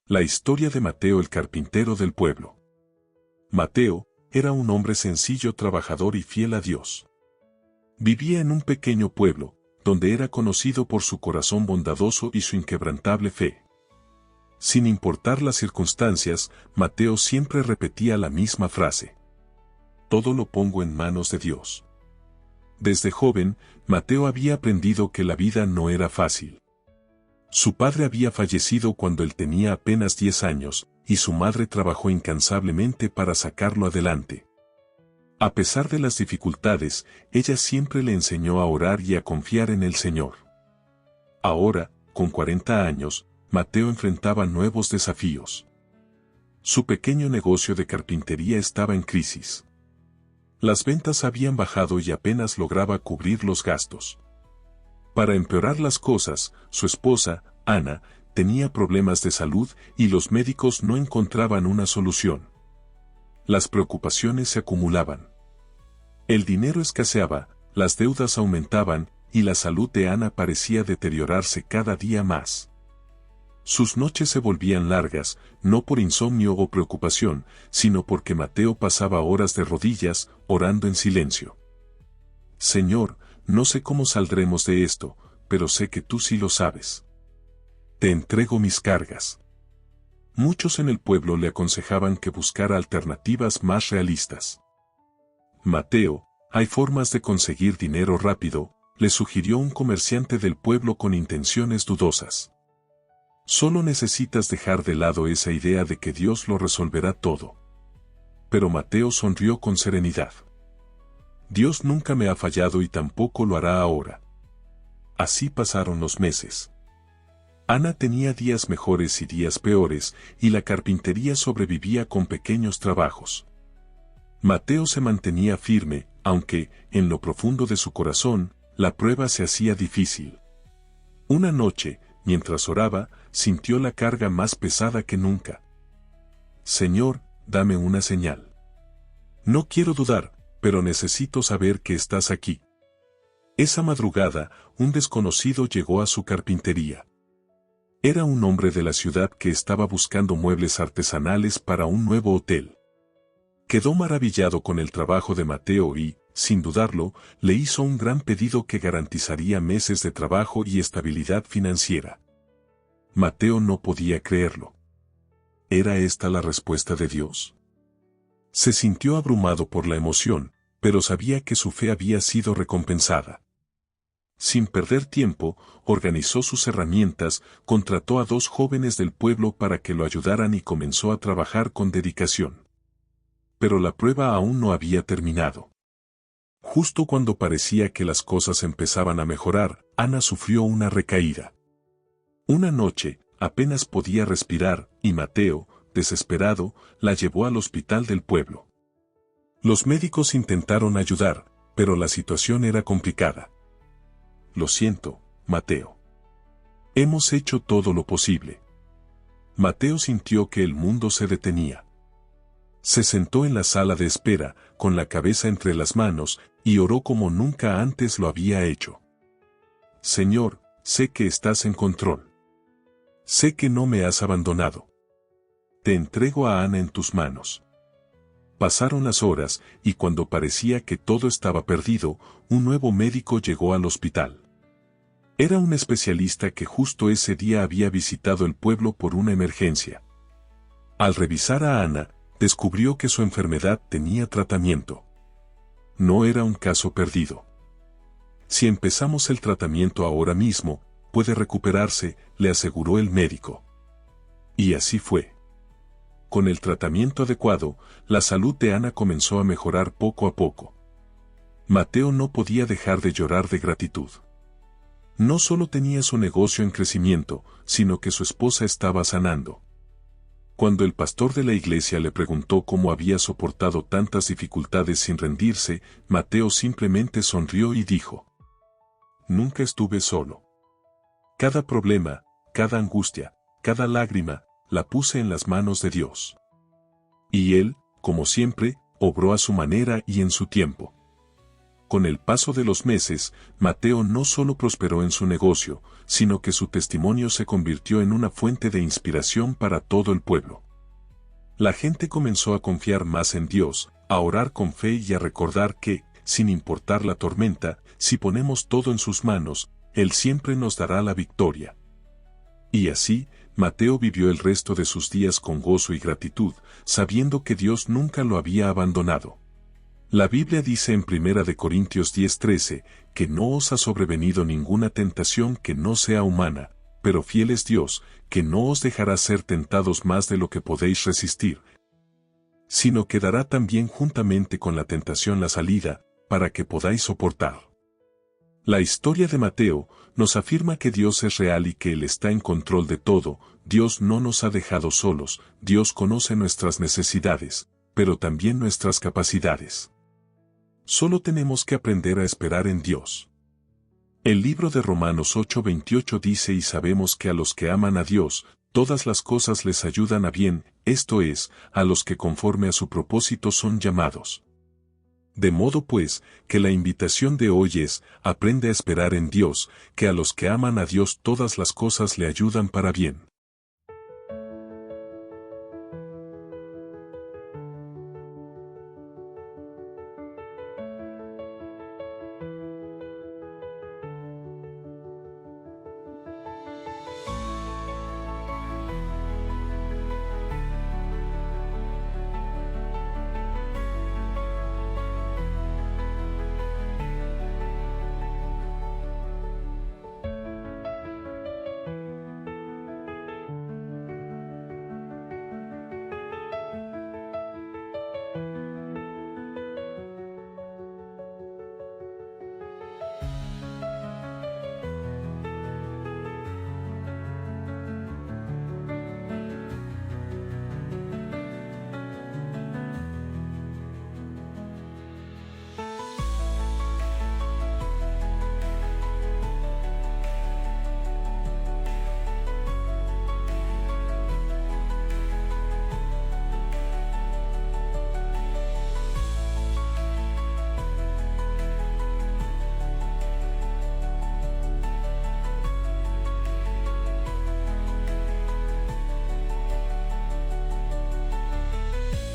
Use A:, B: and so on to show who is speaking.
A: La historia de Mateo el carpintero del pueblo. Mateo era un hombre sencillo, trabajador y fiel a Dios. Vivía en un pequeño pueblo, donde era conocido por su corazón bondadoso y su inquebrantable fe. Sin importar las circunstancias, Mateo siempre repetía la misma frase: todo lo pongo en manos de Dios. Desde joven, Mateo había aprendido que la vida no era fácil. Su padre había fallecido cuando él tenía apenas 10 años, y su madre trabajó incansablemente para sacarlo adelante. A pesar de las dificultades, ella siempre le enseñó a orar y a confiar en el Señor. Ahora, con 40 años, Mateo enfrentaba nuevos desafíos. Su pequeño negocio de carpintería estaba en crisis. Las ventas habían bajado y apenas lograba cubrir los gastos. Para empeorar las cosas, su esposa, Ana, tenía problemas de salud y los médicos no encontraban una solución. Las preocupaciones se acumulaban. El dinero escaseaba, las deudas aumentaban y la salud de Ana parecía deteriorarse cada día más. Sus noches se volvían largas, no por insomnio o preocupación, sino porque Mateo pasaba horas de rodillas, orando en silencio. Señor, no sé cómo saldremos de esto, pero sé que tú sí lo sabes. Te entrego mis cargas. Muchos en el pueblo le aconsejaban que buscara alternativas más realistas. Mateo, hay formas de conseguir dinero rápido, le sugirió un comerciante del pueblo con intenciones dudosas. Solo necesitas dejar de lado esa idea de que Dios lo resolverá todo. Pero Mateo sonrió con serenidad. Dios nunca me ha fallado y tampoco lo hará ahora. Así pasaron los meses. Ana tenía días mejores y días peores, y la carpintería sobrevivía con pequeños trabajos. Mateo se mantenía firme, aunque, en lo profundo de su corazón, la prueba se hacía difícil. Una noche, mientras oraba, sintió la carga más pesada que nunca. Señor, dame una señal. No quiero dudar, pero necesito saber que estás aquí. Esa madrugada, un desconocido llegó a su carpintería. Era un hombre de la ciudad que estaba buscando muebles artesanales para un nuevo hotel. Quedó maravillado con el trabajo de Mateo y, sin dudarlo, le hizo un gran pedido que garantizaría meses de trabajo y estabilidad financiera. Mateo no podía creerlo. ¿Era esta la respuesta de Dios? Se sintió abrumado por la emoción, pero sabía que su fe había sido recompensada. Sin perder tiempo, organizó sus herramientas, contrató a 2 jóvenes del pueblo para que lo ayudaran y comenzó a trabajar con dedicación. Pero la prueba aún no había terminado. Justo cuando parecía que las cosas empezaban a mejorar, Ana sufrió una recaída. Una noche, apenas podía respirar, y Mateo, desesperado, la llevó al hospital del pueblo. Los médicos intentaron ayudar, pero la situación era complicada. Lo siento, Mateo. Hemos hecho todo lo posible. Mateo sintió que el mundo se detenía. Se sentó en la sala de espera, con la cabeza entre las manos, y oró como nunca antes lo había hecho. Señor, sé que estás en control. Sé que no me has abandonado. Te entrego a Ana en tus manos. Pasaron las horas, y cuando parecía que todo estaba perdido, un nuevo médico llegó al hospital. Era un especialista que justo ese día había visitado el pueblo por una emergencia. Al revisar a Ana, descubrió que su enfermedad tenía tratamiento. No era un caso perdido. Si empezamos el tratamiento ahora mismo, puede recuperarse, le aseguró el médico. Y así fue. Con el tratamiento adecuado, la salud de Ana comenzó a mejorar poco a poco. Mateo no podía dejar de llorar de gratitud. No solo tenía su negocio en crecimiento, sino que su esposa estaba sanando. Cuando el pastor de la iglesia le preguntó cómo había soportado tantas dificultades sin rendirse, Mateo simplemente sonrió y dijo: nunca estuve solo. Cada problema, cada angustia, cada lágrima, la puse en las manos de Dios. Y Él, como siempre, obró a su manera y en su tiempo. con el paso de los meses, Mateo no solo prosperó en su negocio, sino que su testimonio se convirtió en una fuente de inspiración para todo el pueblo. La gente comenzó a confiar más en Dios, a orar con fe y a recordar que, sin importar la tormenta, si ponemos todo en sus manos, Él siempre nos dará la victoria. Y así, Mateo vivió el resto de sus días con gozo y gratitud, sabiendo que Dios nunca lo había abandonado. La Biblia dice en 1 Corintios 10:13, que no os ha sobrevenido ninguna tentación que no sea humana, pero fiel es Dios, que no os dejará ser tentados más de lo que podéis resistir, sino que dará también juntamente con la tentación la salida, para que podáis soportar. La historia de Mateo nos afirma que Dios es real y que Él está en control de todo. Dios no nos ha dejado solos, Dios conoce nuestras necesidades, pero también nuestras capacidades. Solo tenemos que aprender a esperar en Dios. El libro de Romanos 8:28 dice: y sabemos que a los que aman a Dios, todas las cosas les ayudan a bien, esto es, a los que conforme a su propósito son llamados. De modo pues, que la invitación de hoy es: aprende a esperar en Dios, que a los que aman a Dios todas las cosas le ayudan para bien.